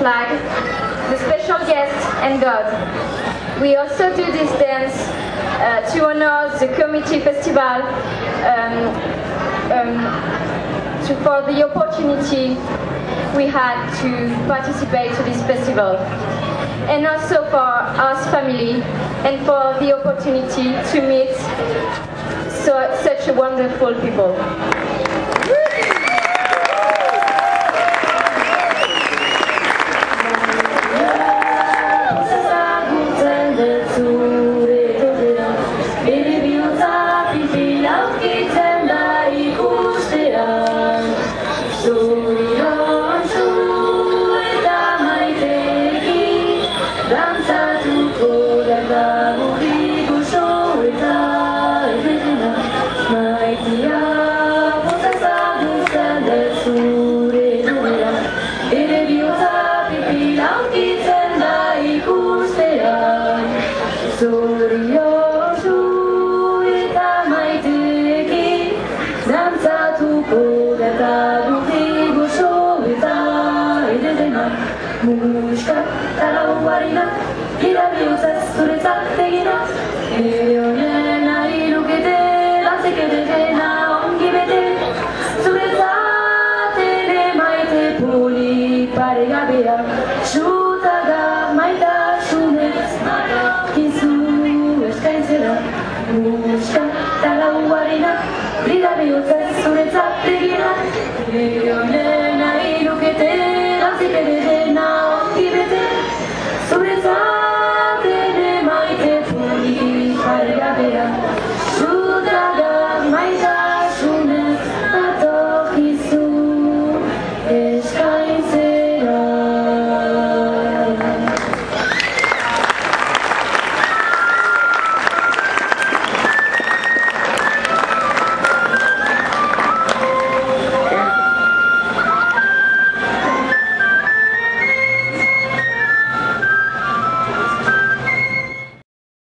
flag, the special guest, and God. We also do this dance to honor the committee festival, for the opportunity we had to participate to this festival, and also for our family and for the opportunity to meet such wonderful people. Pare